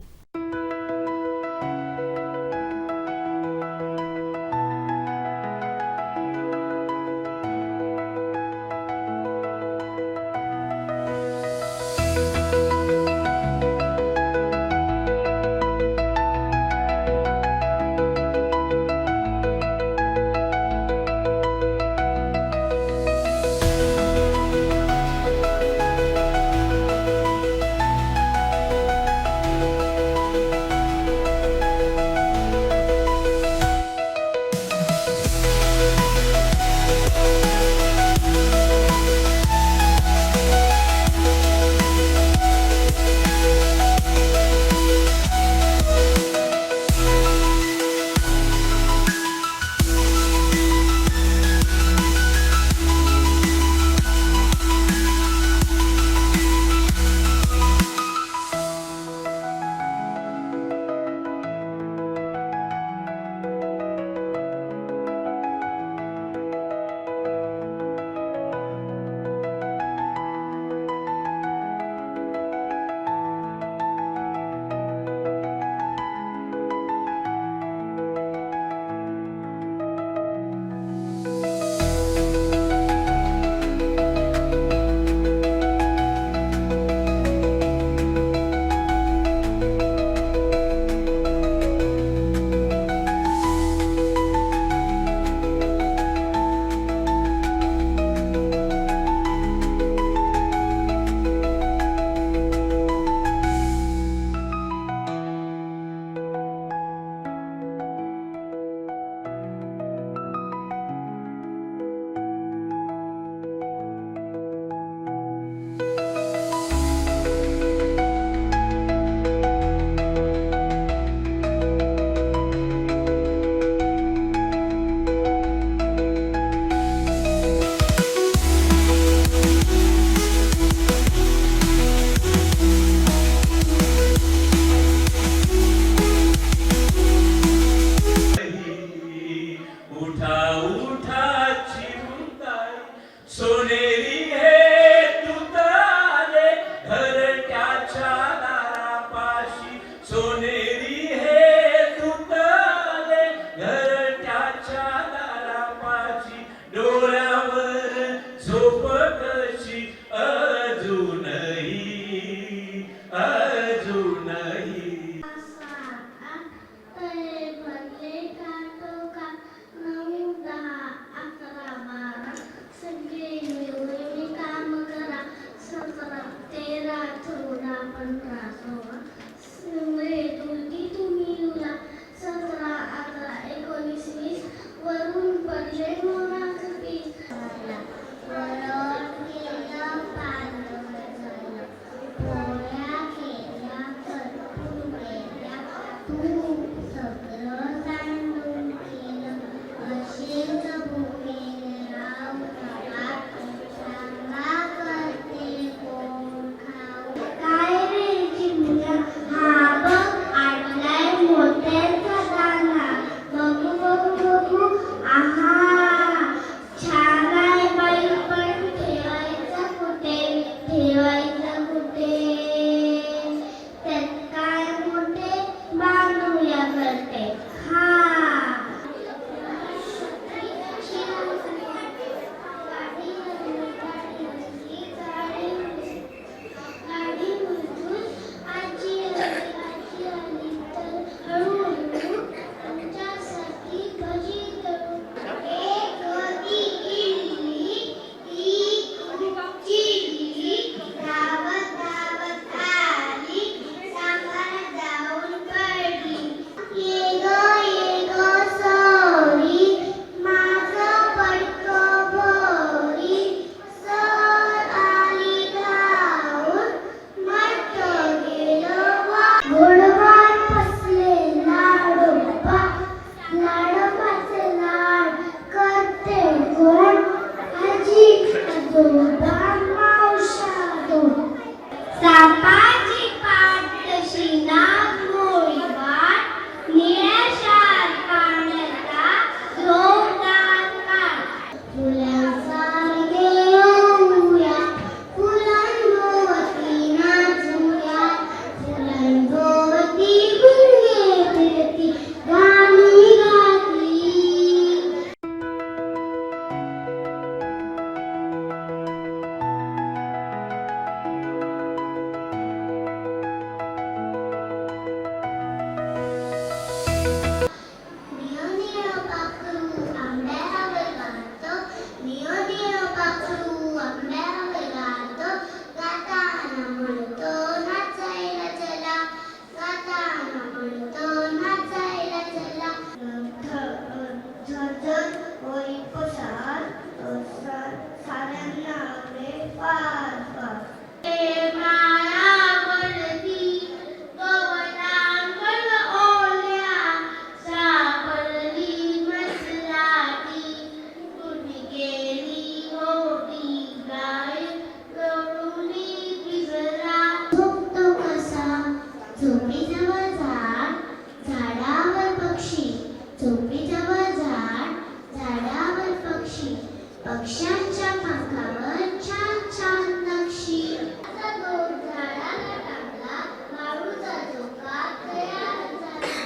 पक्ष्यांच्या पंखावर छान छान नक्षी असा दोर झाडाला टाकला मारूचा झोका तयार झाला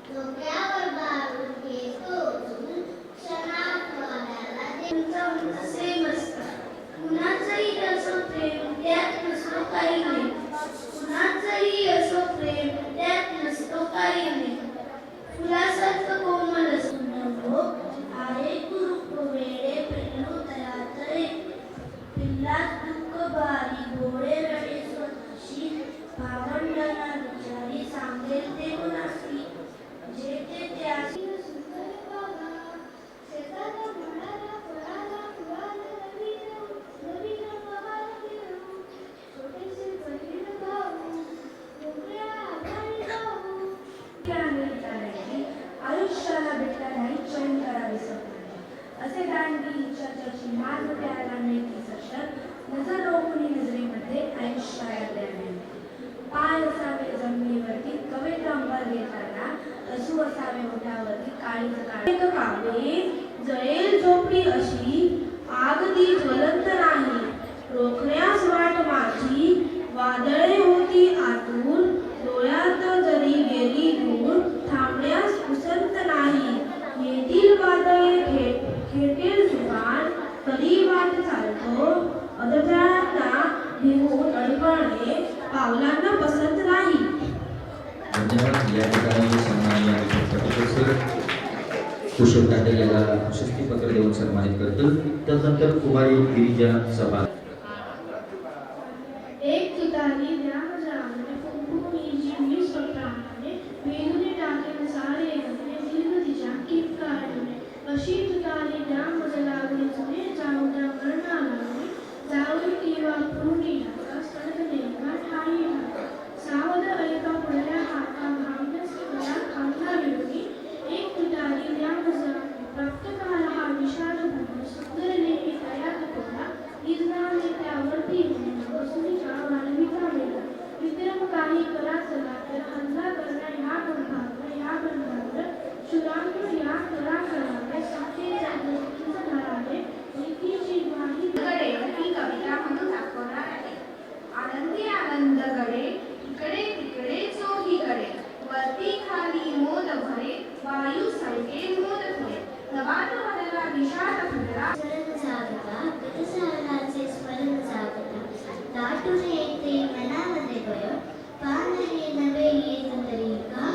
झोक्यावर बारूद घेतो क्षणात वाड्याला देऊन असे बसतात कुणाचंही असो प्रेम त्यात नसतो काही नाही कुणाचंही असो प्रेम त्यात नसतो काही नाही फुलासारखं कोमल सुंदर आहे गुरु वेडे प्रेरणू तयातळे पिल्लात दुःख बारी गोडे रडे स्वतःशी भावंडांना विचारी सांगेल ते गुणासी जे ते त्यासी सुंदर बाबा शेताला म्हणाला फळाला फुलाला नवीन बहार घेऊ छोटेसे बहीण भाऊ मोकळ्या आभारी जाऊ आयुष्याला भेटला नाही चैन करावे स्वप्नाने असे दांडी चर्चेची मार्ग प्यायला नेती सशर नजर रोखुनी नजरेमध्ये आयुष्याला पाय असावे जमिनीवरती कवेत अंबर घेताना असू असावे ओठावरती काळीच कावे जळेल झोपडी अशी आग ती ज्वलंत नाही रोखण्यास वाट माझी वादळे होती आतून डोळ्यात जरी गेली धूळ थांबण्यास उसंत नाही येतील वादळे खेटेल जुबान तरी वाट चालतो अदथळ्यांना भिवून अडकळणे पावलांना पसंत नाही. धन्यवाद. या ठिकाणी सन्माननीय कुशल काटे याला प्रशस्तीपत्र देऊन सन्मानित करतील. त्यानंतर कुमारी गिरिजा सभा एक तुतारी रामजाने फुंकून जीवली स्वप्नाने वेदने टाकेल सारे अग्ने दीर्घ तिच्या किंकाळणे अशी तुतारी राम लागली जुने जाऊ त्या मरणा लागली जाऊन किंवा पुरुणी ढाका सडक नेमका ठाई ढाका सावध ऐका पुढल्या हाका जगातला विशाल फुलला स्मरण जागता गतसारणाचे स्मरण जागता दाटून येते मनामध्ये भय पान हे नवे येत तरी का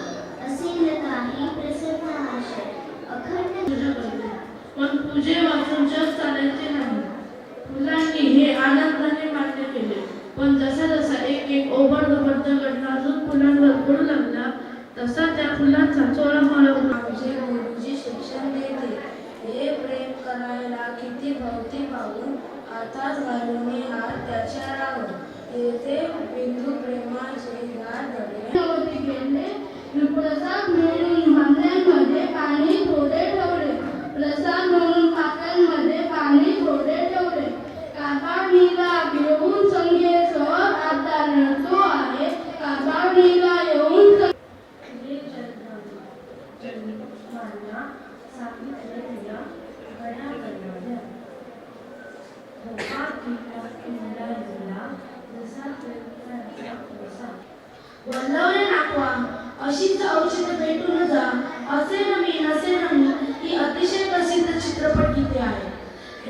असेल काही प्रसन्न आशय अखंड पण पूजे वाचून जग चालायचे नाही. फुलांनी हे आनंदाने मान्य केले, पण जसा जसा एक एक ओबड दोबड दगड नाजूक फुलांवर पडू लागला तसा त्या फुलांचा चोळामोळा आमचे गुरुजी शिक्षण देते हे प्रेम करायला किती भवती पाहून आता घालून हात त्याच्या रावर येथे बिंदू प्रेमाचे गाठ धरले. प्रसाद म्हणून भांड्यांमध्ये पाणी थोडे ठेवले, प्रसाद म्हणून पात्यांमध्ये पाणी थोडे ठेवले. काबाडीला घेऊन संगेसह आता रडतो आहे, काबाडीला येऊन वल्लवले नाकवा अशीच औचित्य भेटून जा असे नमी ही अतिशय प्रसिद्ध चित्रपट गीते आहे.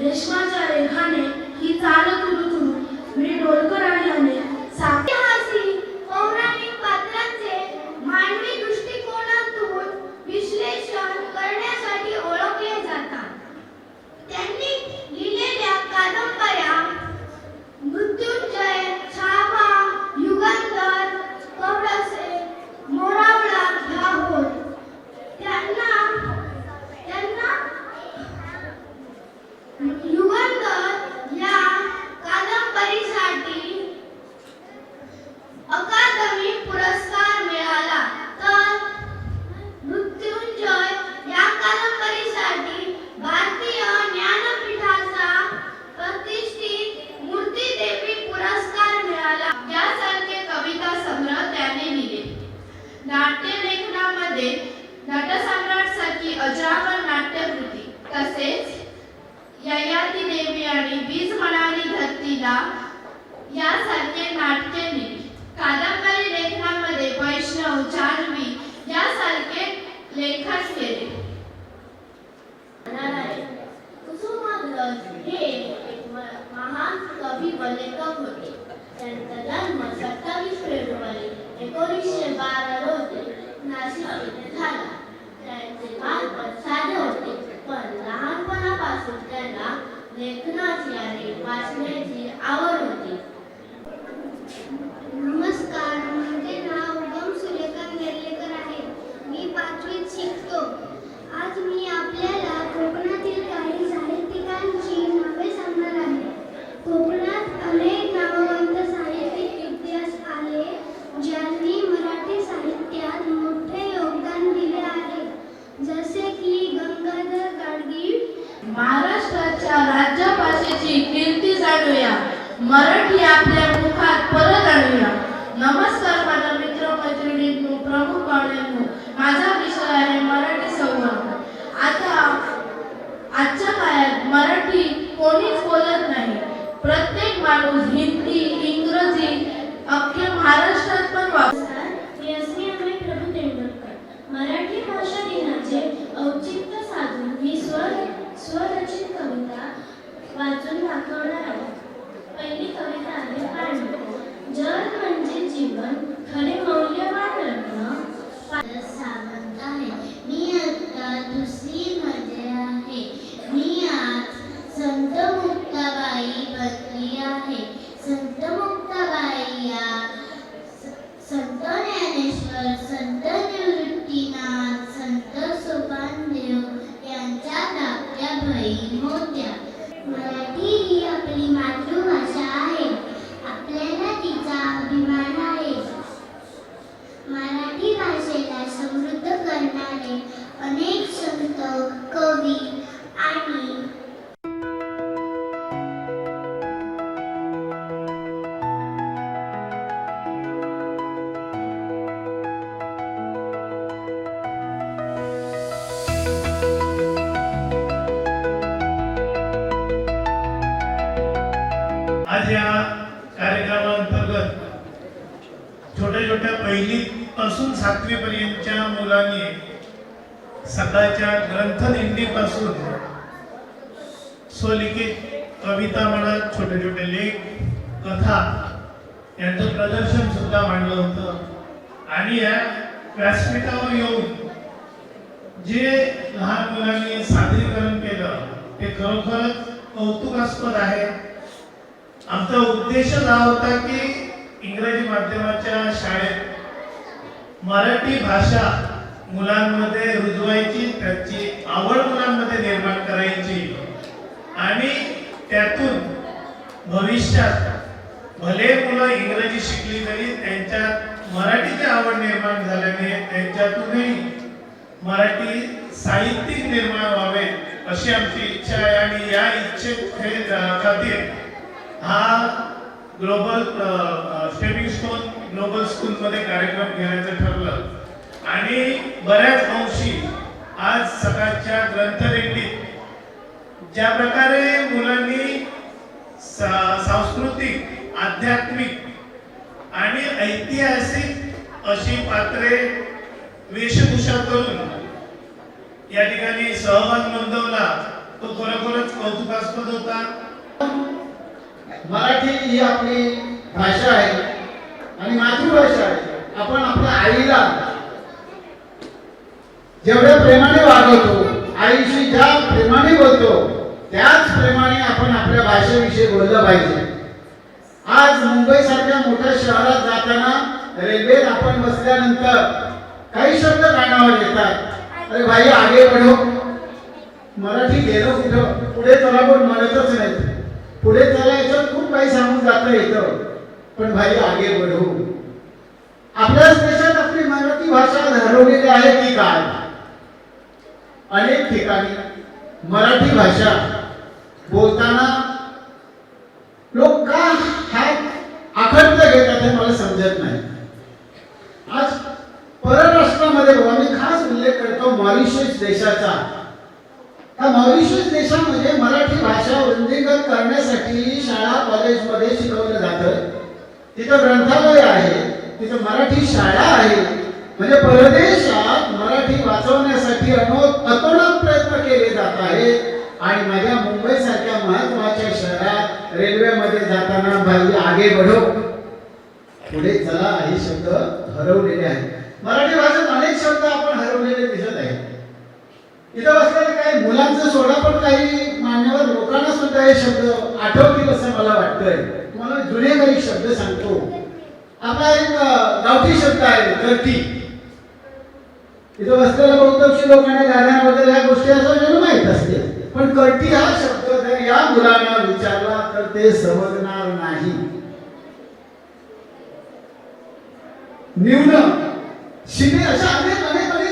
रेशमाच्या रेखाने ही चाल तुरु तुरु मी डोलकर आणि अने साहित्यहासी पौराणिक पात्रांचे मानवी दृष्टिकोनातून विश्लेषण करण्यासाठी ओळखले जातात. त्यांनी लिहिलेल्या कादंबऱ्या मृत्युंजय, छावा, युगंधर, कवळसे, मोरावळा ह्या होत. त्यांना युगंधर या कादंबरीसाठी अकादमी पुरस्कार मिळाला, तर मृत्युंजय या कादंबरीसाठी भारतीय ज्ञानपीठाचा प्रतिष्ठित मूर्तिदेवी पुरस्कार मिळाला. यासारखे कविता संग्रह त्याने लिहिले. नाट्यलेखनामध्ये नटसम्राट सारखी अजरामर नाट्यकृती, तसेच ययाती देवी आणि बीज म्हणाली धरतीला यासारखे नाट्य लिहिली. कादंबरी लेखनामध्ये वैष्णव, जानवी यासारखे लेखन केले. कुसुमाग्रज हे एक महान कवी व लेखक होते. त्यांचा जन्म 27 फेब्रुवारी 1912 रोजी नाशिक येथे झाला. त्यांचे बालपण साधे होते, पण लहानपणापासून त्यांना लेखनाची आणि वाचण्याची आवड होती. नमस्कार, माझे नाव उगम सूर्यकांत नेर्लेकर आहे. मी 5वीत शिकतो. आज मी आपल्याला कोकणातील काही साहित्यिकांची नावे सांगणार आहे. कोकणात अनेक नामवंत साहित्यिक इतिहास आले, ज्यांनी मराठी साहित्यात मोठे योगदान दिले आहे, जसे की गंगाधर गाडगीळ. महाराष्ट्राच्या राज्यभाषेची कीर्ती जाणूया, मराठी आपल्या मुखात परत आणूया. नमस्कार माझ्या मित्र मैत्रिणींनो, प्रमुख पाहुण्यांनो. माझा विषय आहे मराठी संवर्धन. आजच्या काळात मराठी कोणीच बोलत नाही. प्रत्येक माणूस हिंदी, इंग्रजी अख्ख्या महाराष्ट्रात पण वापरतात. मराठी भाषा दिनाचे औचित्य साधून मी स्वरचित कविता वाचून दाखवणार आहे. पहिली कविता आहे पाणी. जल म्हणजे जीवन, खरे मौल्यवान रत्न. सावंत आहे. मी आता 2री मध्ये आहे. मी आज संत मुक्ताबाई बनली आहे. संत मुक्ताबाई या संत ज्ञानेश्वर, संत निवृत्तीनाथ, संत सोपानदेव यांच्या धाकट्या बहीण होत्या. मराठी ही आपली मातृभाषा आहे. आपल्याला तिचा अभिमान आहे. मराठी भाषेला समृद्ध करणारे अनेक संत, कवी आणि आज या कार्यक्रमांतर्गत छोट्या छोट्या 1ली पासून 7वी पर्यंतच्या मुलांनी सकाळच्या ग्रंथदिंडीपासून स्वलिखित कविता म्हणा, छोटे छोटे लेख, कथा यांचं प्रदर्शन सुद्धा मांडलं होतं. आणि या व्यासपीठावर येऊन जे लहान मुलांनी सादरीकरण केलं ते खरोखरच कौतुकास्पद आहे. आमचा उद्देश हा होता की इंग्रजी माध्यमाच्या शाळेत मराठी भाषा मुलांमध्ये रुजवायची, त्याची आवड मुलांमध्ये निर्माण करायची आणि त्यातून भविष्यात भले मुलं इंग्रजी शिकली तरी त्यांच्यात मराठीची आवड निर्माण झाल्याने त्यांच्यातूनही मराठी साहित्यिक निर्माण व्हावे अशी आमची इच्छा आहे. आणि या खातीर हा ग्लोबल स्टेपिंग स्टोन ग्लोबल स्कूलमध्ये कार्यक्रम घेण्याचं ठरलं. आणि बऱ्याच अंशी आज सकाळच्या ग्रंथदिंडीत ज्या प्रकारे मुलांनी सांस्कृतिक, आध्यात्मिक आणि ऐतिहासिक अशी पात्रे वेशभूषा करून या ठिकाणी सहभाग नोंदवला तो खरोखरच कौतुकास्पद होता. मराठी ही आपली भाषा आहे आणि मातृभाषा आहे. आपण आपल्या आईला जेवढ्या प्रेमाने वागवतो, आईशी ज्या प्रेमाने बोलतो, त्याच प्रेमाने आपण आपल्या भाषेविषयी बोललं पाहिजे. आज मुंबई सारख्या मोठ्या शहरात जाताना रेल्वेत आपण बसल्यानंतर काही शब्द कानावर येतात. अरे भाई आगे बढो. मराठी गेलो कुठं, पुढे चला पण म्हणतच नाही. पुढे चला याच्यात खूप काही सांगून जाता येतं, पण भाई आगे बढो. आपल्याच देशात आपली मराठी भाषा हरवलेली आहे की काय? अनेक ठिकाणी मराठी भाषा बोलताना लोक का हात आखडत घेतात हे मला समजत नाही. आज परराष्ट्रामध्ये मी खास उल्लेख करतो मॉरिशस देशाचा. त्या मॉरिशस देशामध्ये मराठी भाषा वृद्धिंगत करण्यासाठी शाळा कॉलेजमध्ये शिकवलं जातं. तिथं ग्रंथालय आहे, तिथं मराठी शाळा आहे. म्हणजे परदेशात मराठी वाचवण्यासाठी अतोनात प्रयत्न केले जात आहेत. आणि माझ्या मुंबई सारख्या महत्वाच्या शहरात रेल्वेमध्ये जाताना भाई आगे बढो, पुढे चला हे शब्द हरवलेले आहेत. मराठी भाषेत अनेक शब्द आपण हरवलेले दिसत आहेत. इथं बसलेले काही मुलांचं सोडा पण काही मान्यवर लोकांना सुद्धा हे शब्द आठवतील असं मला वाटतंय. तुम्हाला जुने काही शब्द सांगतो. आपला एक गावठी शब्द आहे करती. इथं बसलेल्या बहुतांशी लोकांना गाण्या वगैरे ह्या गोष्टी असं माहीत असते, पण करती हा शब्द जर या मुलांना विचारला तर ते समजणार नाही. न्यून, शिने अशा अनेक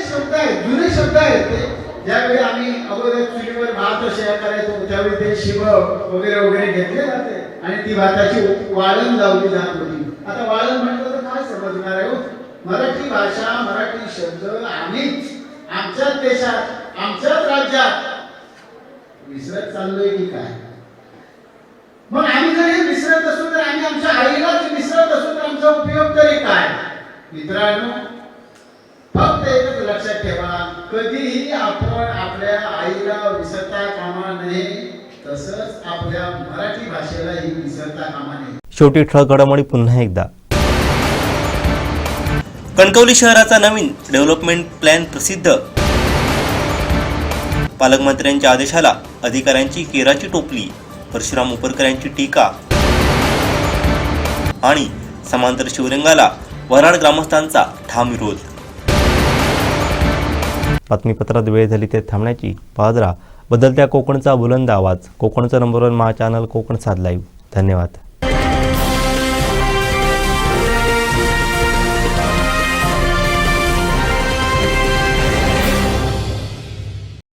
शब्द आहेत, जुने शब्द आहेत. ते ज्यावेळी आम्ही अगोदर चुलीवर भात शेअर करायचो त्यावेळी ते शिव वगैरे घेतले जाते आणि ती भाताची वाळण लावली जात होती. आता वाळण म्हटलं तर काय समजणार आहे? मराठी भाषा, मराठी शब्द आम्हीच आमच्याच देशात, आमच्याच राज्यात विसरत चाललोय की काय? मग आम्ही जर हे विसरत असू तर आम्ही आमच्या आईलाच विसरत असू तर आमचा उपयोग तरी काय? मित्रांनो, फक्त एकच लक्षात ठेवा, कधीही आपण आपल्या आईला विसरता कामा नये, तसंच आपल्या मराठी भाषेलाही विसरता कामा नये. शेवटी ठळक घडामोडी पुन्हा एकदा. कणकवली शहराचा नवीन डेव्हलपमेंट प्लॅन प्रसिद्ध. पालकमंत्र्यांच्या आदेशाला अधिकाऱ्यांची केराची टोपली. परशुराम उपरकर यांची टीका. आणि समांतर शिवलिंगाला वराड ग्रामस्थांचा ठाम विरोध. बातमीपत्रात वेळ झाली ते थांबण्याची. पाहत राहा बदलत्या कोकणचा बुलंद आवाज. कोकणचं नंबर 1 महा चॅनल कोकण साध लाईव्ह. धन्यवाद.